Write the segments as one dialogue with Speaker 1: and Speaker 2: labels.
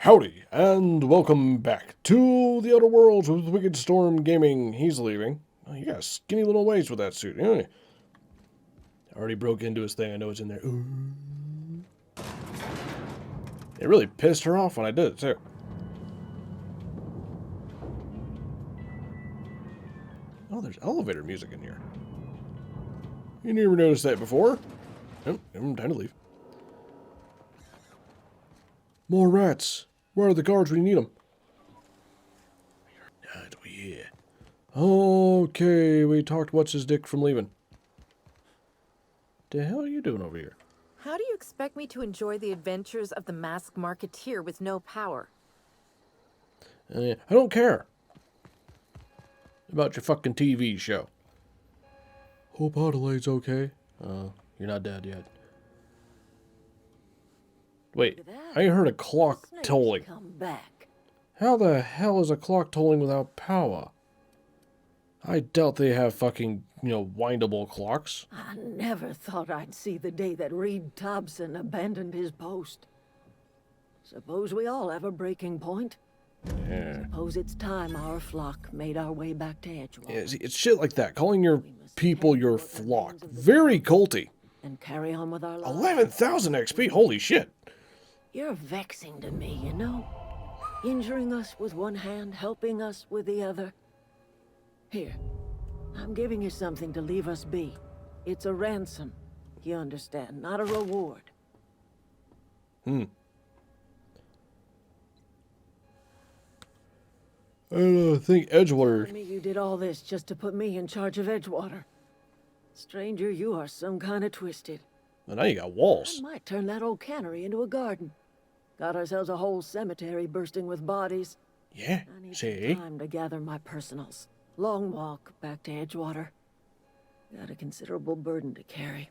Speaker 1: Howdy, and welcome back to the Outer Worlds with Wickedstorm Gaming. He's leaving. Oh, you got a skinny little waist with that suit. Yeah. I already broke into his thing. I know it's in there. Ooh. It really pissed her off when I did it, too. Oh, there's elevator music in here. You never noticed that before. Oh, time to leave. More rats. Where are the guards when you need them? Not we here. Okay, we talked what's his dick from leaving. The hell are you doing over here?
Speaker 2: How do you expect me to enjoy the adventures of the masked marketeer with no power?
Speaker 1: I don't care about your fucking TV show. Hope Adelaide's okay. You're not dead yet. Wait, I heard a clock tolling.
Speaker 2: Come back.
Speaker 1: How the hell is a clock tolling without power? I doubt they have fucking, windable clocks.
Speaker 3: I never thought I'd see the day that Reed Thompson abandoned his post. Suppose we all have a breaking point.
Speaker 1: Yeah.
Speaker 3: Suppose it's time our flock made our way back to Edgewater.
Speaker 1: Yeah, see, it's shit like that. Calling your people your flock. Very culty.
Speaker 3: And carry on with our lives.
Speaker 1: 11,000 XP, holy shit.
Speaker 3: You're vexing to me, you know? Injuring us with one hand, helping us with the other. Here, I'm giving you something to leave us be. It's a ransom, you understand, not a reward.
Speaker 1: I think Edgewater...
Speaker 3: Tell me you did all this just to put me in charge of Edgewater. Stranger, you are some kind of twisted.
Speaker 1: Well, now you got walls.
Speaker 3: I might turn that old cannery into a garden. Got ourselves a whole cemetery bursting with bodies.
Speaker 1: Yeah,
Speaker 3: I need
Speaker 1: see?
Speaker 3: some time to gather my personals. Long walk back to Edgewater. Got a considerable burden to carry.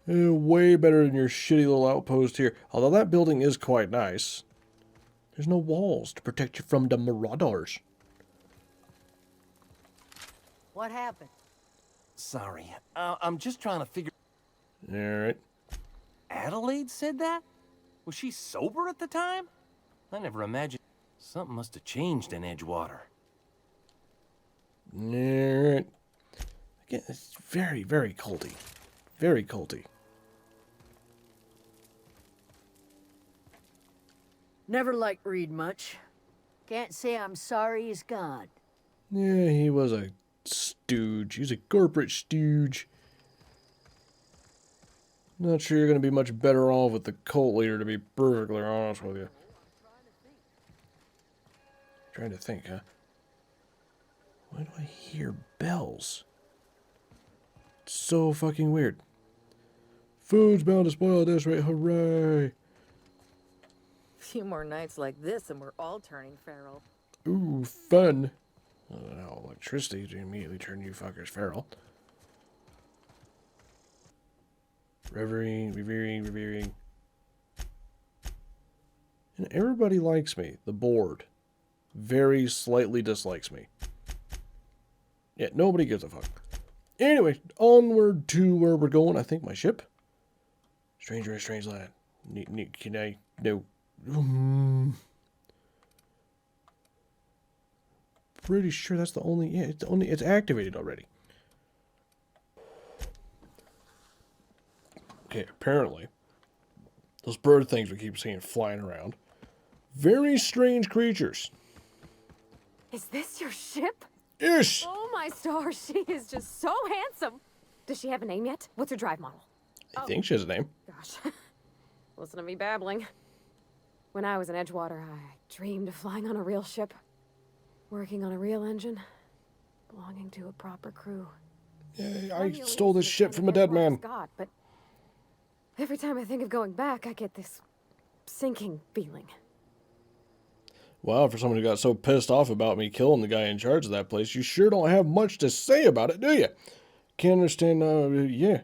Speaker 1: Way better than your shitty little outpost here. Although that building is quite nice. There's no walls to protect you from the marauders.
Speaker 4: What happened?
Speaker 5: Sorry, I'm just trying to figure...
Speaker 1: Alright.
Speaker 5: Adelaide said that? Was she sober at the time? I never imagined... Something must have changed in Edgewater.
Speaker 1: Alright. Again, it's very, very culty. Very culty.
Speaker 3: Never liked Reed much.
Speaker 4: Can't say I'm sorry he's gone.
Speaker 1: Yeah, he was a stooge. He's a corporate stooge. Not sure you're going to be much better off with the cult leader, to be perfectly honest with you. Trying to think, huh? Why do I hear bells? It's so fucking weird. Food's bound to spoil at this rate, hooray!
Speaker 2: Few more nights like this and we're all turning feral.
Speaker 1: Ooh, fun. I don't know, electricity to immediately turn you fuckers feral. Revering. And everybody likes me. The board very slightly dislikes me. Yeah, nobody gives a fuck. Anyway, onward to where we're going. I think my ship. Stranger in a strange land. Can I... No. Pretty sure that's the only... Yeah, it's activated already. Okay, apparently. Those bird things we keep seeing flying around. Very strange creatures.
Speaker 6: Is this your ship?
Speaker 1: Yes!
Speaker 6: Oh my stars, she is just so handsome. Does she have a name yet? What's her drive model?
Speaker 1: I think she has a name.
Speaker 6: Gosh, listen to me babbling. When I was in Edgewater, I dreamed of flying on a real ship, working on a real engine, belonging to a proper crew.
Speaker 1: Yeah, I stole this ship from a dead man.
Speaker 6: God, but every time I think of going back, I get this sinking feeling.
Speaker 1: Well, for someone who got so pissed off about me killing the guy in charge of that place, you sure don't have much to say about it, do you? Can't understand, yeah.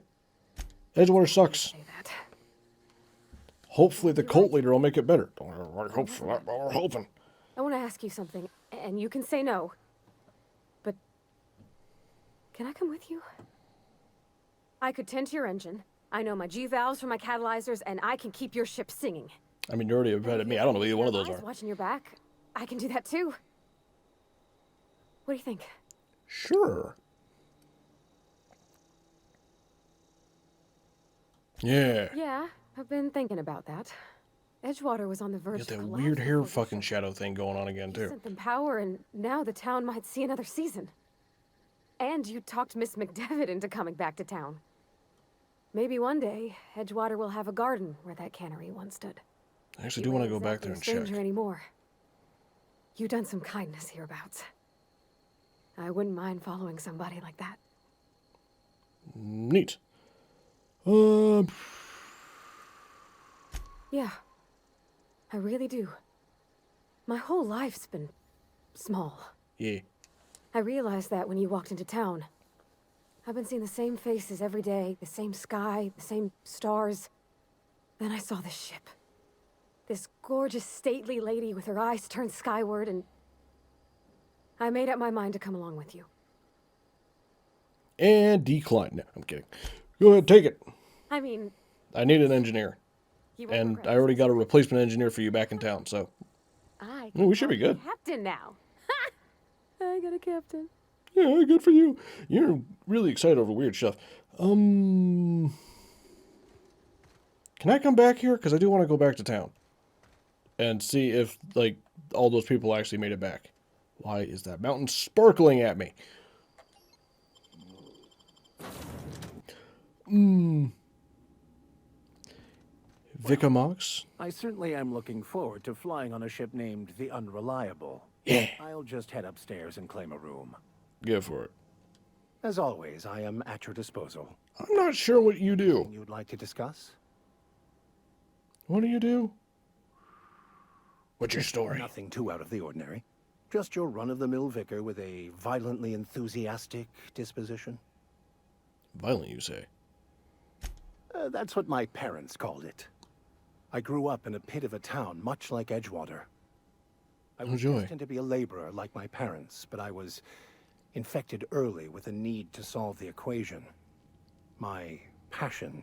Speaker 1: Edgewater sucks.
Speaker 6: Say that.
Speaker 1: Hopefully the cult leader will make it better. I hope for that, but we're hoping.
Speaker 6: I want to ask you something, and you can say no. But can I come with you? I could tend to your engine. I know my G-valves from my catalyzers, and I can keep your ship singing.
Speaker 1: I mean, you're already ahead of me. I don't know what either one of those
Speaker 6: Eyes
Speaker 1: are.
Speaker 6: watching your back. I can do that too. What do you think?
Speaker 1: Sure. Yeah.
Speaker 6: Yeah, I've been thinking about that. Edgewater was on the verge
Speaker 1: Got
Speaker 6: of
Speaker 1: that
Speaker 6: collapse
Speaker 1: weird hair
Speaker 6: before the
Speaker 1: fucking
Speaker 6: ship
Speaker 1: shadow thing going on again, too.
Speaker 6: sent them power, and now the town might see another season. And you talked Miss McDevitt into coming back to town. Maybe one day, Edgewater will have a garden where that cannery once stood.
Speaker 1: I actually
Speaker 6: You
Speaker 1: do want to
Speaker 6: ain't
Speaker 1: go back
Speaker 6: exactly
Speaker 1: there
Speaker 6: a
Speaker 1: and
Speaker 6: stranger
Speaker 1: check.
Speaker 6: anymore. You've done some kindness hereabouts. I wouldn't mind following somebody like that.
Speaker 1: Neat.
Speaker 6: Yeah, I really do. My whole life's been small.
Speaker 1: Yeah.
Speaker 6: I realized that when you walked into town. I've been seeing the same faces every day, the same sky, the same stars. Then I saw this ship. This gorgeous, stately lady with her eyes turned skyward, and I made up my mind to come along with you.
Speaker 1: And decline. No, I'm kidding. Go ahead, take it.
Speaker 6: I mean,
Speaker 1: I need an engineer.
Speaker 6: you won't
Speaker 1: And
Speaker 6: regret
Speaker 1: I already
Speaker 6: this.
Speaker 1: got a replacement engineer for you back in town, so.
Speaker 6: I
Speaker 1: Well, we
Speaker 6: can
Speaker 1: should be
Speaker 6: call you
Speaker 1: good.
Speaker 6: Captain now. I got a captain.
Speaker 1: Yeah, good for you. You're really excited over weird stuff. Can I come back here? Because I do want to go back to town. And see if, like, all those people actually made it back. Why is that mountain sparkling at me? Vicamox?
Speaker 7: I certainly am looking forward to flying on a ship named the Unreliable.
Speaker 1: Yeah.
Speaker 7: I'll just head upstairs and claim a room.
Speaker 1: Go for it.
Speaker 7: As always, I am at your disposal.
Speaker 1: I'm not sure what you do.
Speaker 7: You'd like to discuss?
Speaker 1: What do you do? What's your story?
Speaker 7: Nothing too out of the ordinary. Just your run-of-the-mill vicar with a violently enthusiastic disposition.
Speaker 1: Violent, you say?
Speaker 7: That's what my parents called it. I grew up in a pit of a town, much like Edgewater. I was
Speaker 1: Enjoy.
Speaker 7: destined to be a laborer like my parents, but I was infected early with a need to solve the equation. My passion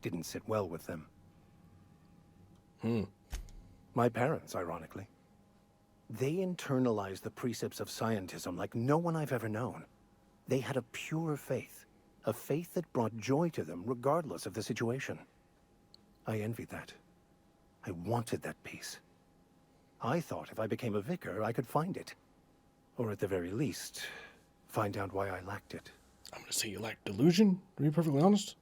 Speaker 7: didn't sit well with them. My parents, ironically. They internalized the precepts of scientism like no one I've ever known. They had a pure faith, a faith that brought joy to them regardless of the situation. I envied that. I wanted that peace. I thought if I became a vicar, I could find it. Or at the very least, find out why I lacked it.
Speaker 1: I'm gonna say you lack delusion, to be perfectly honest.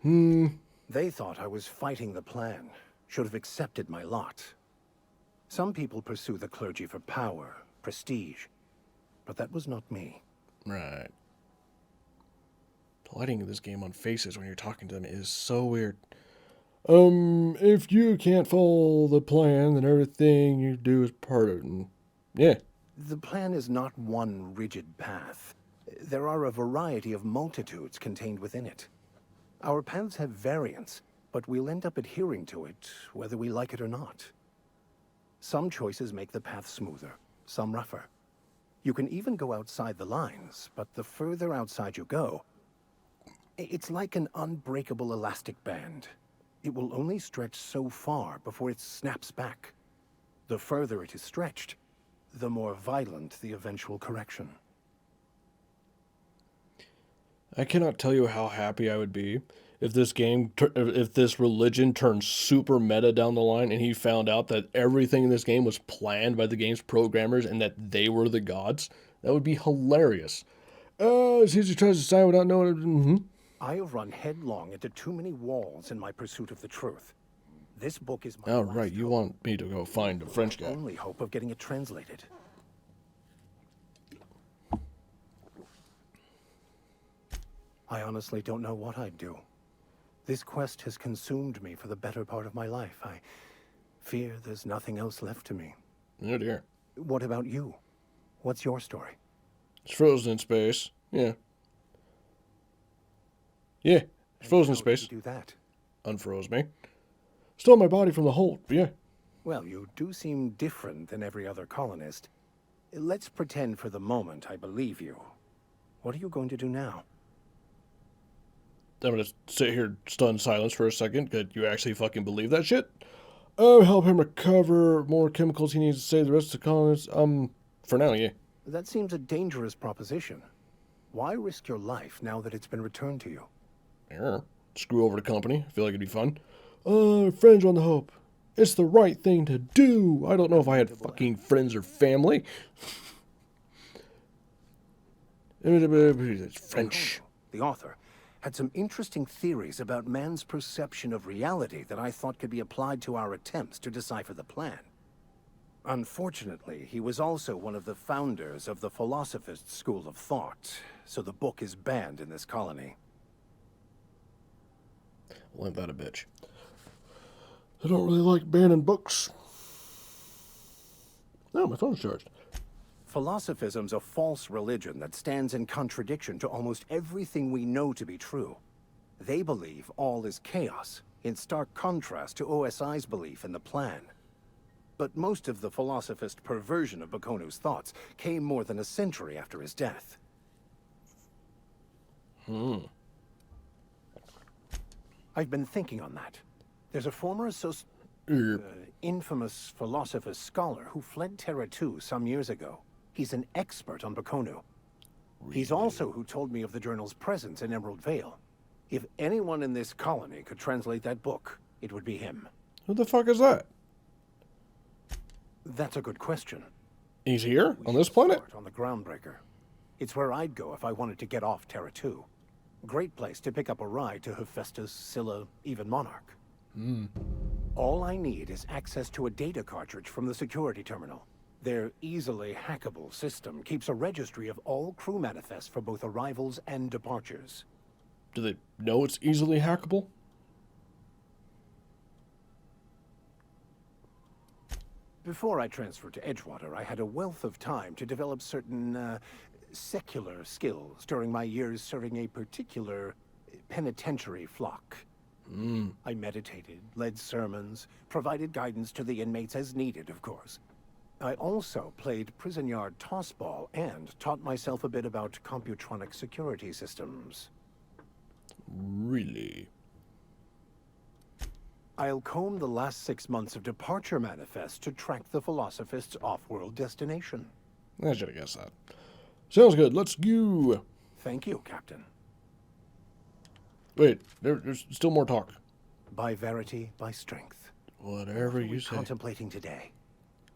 Speaker 7: They thought I was fighting the plan, should have accepted my lot. Some people pursue the clergy for power, prestige, but that was not me.
Speaker 1: Right. The lighting of this game on faces when you're talking to them is so weird. If you can't follow the plan, then everything you do is part of it. And yeah.
Speaker 7: The plan is not one rigid path. There are a variety of multitudes contained within it. Our paths have variance, but we'll end up adhering to it, whether we like it or not. Some choices make the path smoother, some rougher. You can even go outside the lines, but the further outside you go, it's like an unbreakable elastic band. It will only stretch so far before it snaps back. The further it is stretched, the more violent the eventual correction.
Speaker 1: I cannot tell you how happy I would be if this game, if this religion turned super meta down the line and he found out that everything in this game was planned by the game's programmers and that they were the gods. That would be hilarious. Caesar tries to sign without knowing.
Speaker 7: I have run headlong into too many walls in my pursuit of the truth. This book is my
Speaker 1: Oh,
Speaker 7: last
Speaker 1: right. You
Speaker 7: hope,
Speaker 1: want me to go find a French guy.
Speaker 7: only hope of getting it translated. I honestly don't know what I'd do. This quest has consumed me for the better part of my life. I fear there's nothing else left to me.
Speaker 1: Oh, dear.
Speaker 7: What about you? What's your story?
Speaker 1: It's frozen in space. Yeah. Yeah. It's frozen in
Speaker 7: How did
Speaker 1: space.
Speaker 7: you do that?
Speaker 1: Unfroze me. Stole my body from the hold. But yeah.
Speaker 7: Well, you do seem different than every other colonist. Let's pretend for the moment I believe you. What are you going to do now?
Speaker 1: I'm gonna sit here stunned silence for a second. Could you actually fucking believe that shit? Oh, help him recover more chemicals he needs to save the rest of the colonists. For now, yeah.
Speaker 7: That seems a dangerous proposition. Why risk your life now that it's been returned to you?
Speaker 1: Yeah. Screw over the company. I feel like it'd be fun. Friends on the hope. It's the right thing to do. I don't know if I had fucking friends or family. It's French.
Speaker 7: The author had some interesting theories about man's perception of reality that I thought could be applied to our attempts to decipher the plan. Unfortunately, he was also one of the founders of the Philosophist school of thought, so the book is banned in this colony.
Speaker 1: Well, ain't that a bitch. I don't really like banning books. No, my phone's charged.
Speaker 7: Philosophism's a false religion that stands in contradiction to almost everything we know to be true. They believe all is chaos, in stark contrast to OSI's belief in the plan. But most of the philosophist perversion of Bakonu's thoughts came more than a century after his death. I've been thinking on that. There's a former infamous philosopher scholar who fled Terra 2 some years ago. He's an expert on Bakonu. Really? He's also who told me of the journal's presence in Emerald Vale. If anyone in this colony could translate that book, it would be him.
Speaker 1: Who the fuck is that?
Speaker 7: That's a good question.
Speaker 1: He's here? On this planet?
Speaker 7: On the Groundbreaker. It's where I'd go if I wanted to get off Terra 2. Great place to pick up a ride to Hephaestus, Scylla, even Monarch. All I need is access to a data cartridge from the security terminal. Their easily hackable system keeps a registry of all crew manifests for both arrivals and departures.
Speaker 1: Do they know it's easily hackable?
Speaker 7: Before I transferred to Edgewater, I had a wealth of time to develop certain, secular skills during my years serving a particular penitentiary flock. I meditated, led sermons, provided guidance to the inmates as needed, of course. I also played prison yard tossball and taught myself a bit about computronic security systems.
Speaker 1: Really?
Speaker 7: I'll comb the last 6 months of departure manifest to track the Philosophist's off-world destination.
Speaker 1: I should have guessed that. Sounds good. Let's go.
Speaker 7: Thank you, Captain.
Speaker 1: Wait, there's still more talk.
Speaker 7: By verity, by strength.
Speaker 1: Whatever you say.
Speaker 7: Contemplating today.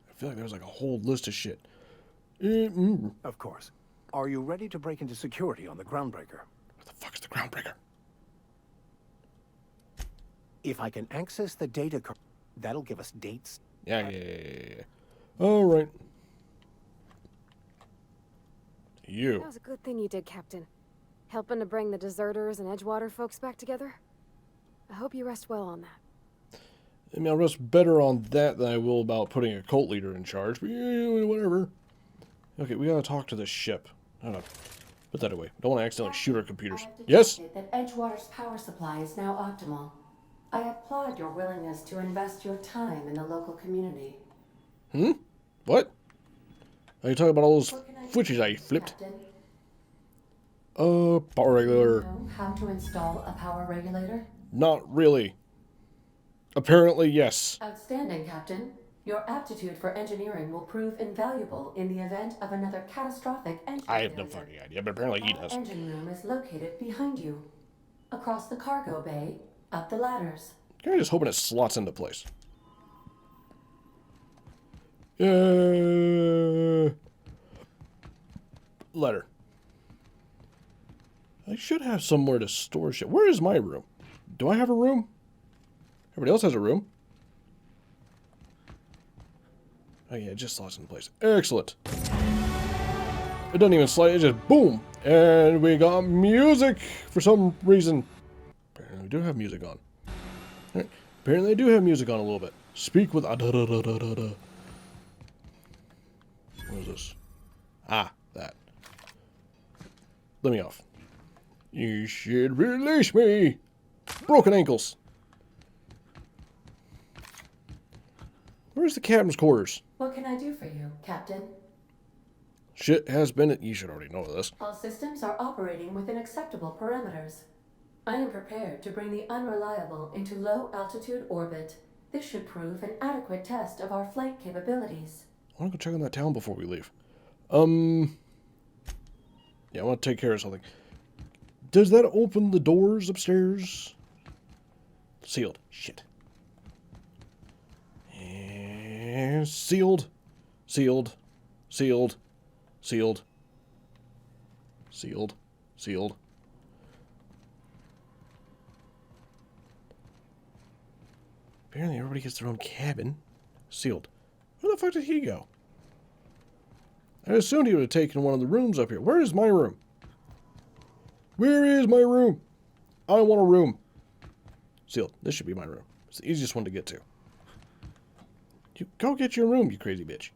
Speaker 1: I feel like there's like a whole list of shit.
Speaker 7: Of course. Are you ready to break into security on the Groundbreaker?
Speaker 1: What the fuck is the Groundbreaker?
Speaker 7: If I can access the data card, that'll give us dates.
Speaker 1: Yeah. All right. You.
Speaker 6: That was a good thing you did, Captain. Helping to bring the deserters and Edgewater folks back together. I hope you rest well on that.
Speaker 1: I mean, I'll rest better on that than I will about putting a cult leader in charge, but yeah, whatever. Okay, we gotta talk to this ship. I don't know. Put that away. Don't want to accidentally shoot our computers. Yes?
Speaker 8: That Edgewater's power supply is now optimal. I applaud your willingness to invest your time in the local community.
Speaker 1: What? Are you talking about all those switches I flipped?
Speaker 8: Captain?
Speaker 1: Power regulator.
Speaker 8: Do you know how to install a power regulator?
Speaker 1: Not really. Apparently, yes.
Speaker 8: Outstanding, Captain. Your aptitude for engineering will prove invaluable in the event of another catastrophic engine
Speaker 1: I have no
Speaker 8: failure.
Speaker 1: fucking idea, but apparently he
Speaker 8: Our
Speaker 1: does.
Speaker 8: engine room is located behind you. Across the cargo bay, up the ladders.
Speaker 1: I'm just hoping it slots into place. Letter. I should have somewhere to store shit. Where is my room? Do I have a room? Everybody else has a room. Oh yeah, it just slots into place. Excellent. It doesn't even slide, it just boom. And we got music for some reason. Apparently we do have music on. Alright. Apparently I do have music on a little bit. Speak with... What is this? Ah, that. Let me off. You should release me! Broken ankles. Where's the captain's quarters?
Speaker 8: What can I do for you, Captain?
Speaker 1: Shit has been... You should already know this.
Speaker 8: All systems are operating within acceptable parameters. I am prepared to bring the Unreliable into low-altitude orbit. This should prove an adequate test of our flight capabilities.
Speaker 1: I want to go check on that town before we leave. Yeah, I want to take care of something. Does that open the doors upstairs? Sealed. Shit. And sealed. Sealed. Sealed. Sealed. Sealed. Sealed. Apparently everybody gets their own cabin. Sealed. Where the fuck did he go? I assumed he would have taken one of the rooms up here. Where is my room? Where is my room? I want a room. Sealed. This should be my room. It's the easiest one to get to. You go get your room, you crazy bitch.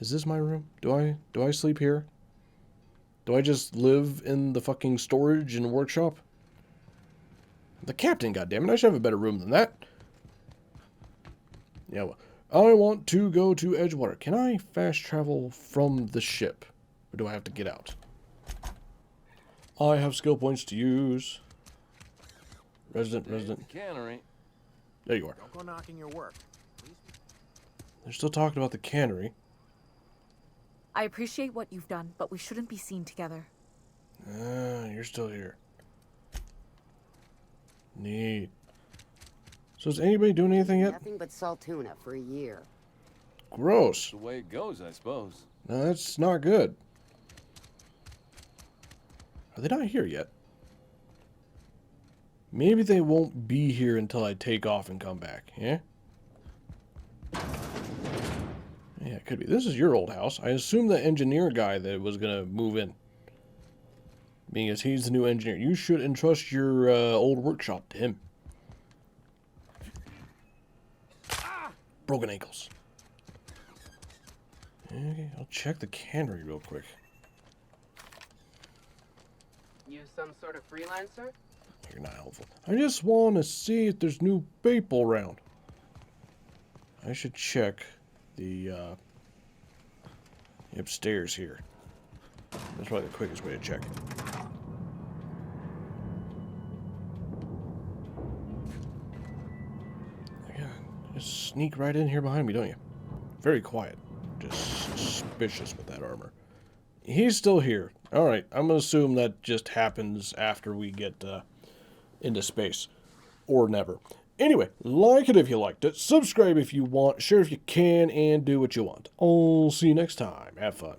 Speaker 1: Is this my room? Do I sleep here? Do I just live in the fucking storage and workshop? The captain, goddammit. I should have a better room than that. Yeah, well, I want to go to Edgewater. Can I fast travel from the ship? Or do I have to get out? I have skill points to use. Resident.
Speaker 5: Cannery.
Speaker 1: There you are.
Speaker 9: Don't go knocking your work.
Speaker 1: They're still talking about the cannery.
Speaker 2: I appreciate what you've done, but we shouldn't be seen together.
Speaker 1: You're still here. Neat. So is anybody doing anything yet?
Speaker 10: Nothing but salt tuna for a year.
Speaker 1: Gross.
Speaker 5: The way it goes, I suppose.
Speaker 1: No, that's not good. Are they not here yet? Maybe they won't be here until I take off and come back, yeah? Yeah, it could be. This is your old house. I assume the engineer guy that was going to move in. Being as he's the new engineer. You should entrust your old workshop to him. Broken ankles. Okay, I'll check the cannery real quick.
Speaker 11: You some sort of freelancer?
Speaker 1: You're not helpful. I just want to see if there's new people around. I should check the upstairs here. That's probably the quickest way to check it. Yeah, just sneak right in here behind me, don't you? Very quiet. Just suspicious with that armor. He's still here. Alright, I'm going to assume that just happens after we get into space. Or never. Anyway, like it if you liked it, subscribe if you want, share if you can, and do what you want. I'll see you next time. Have fun.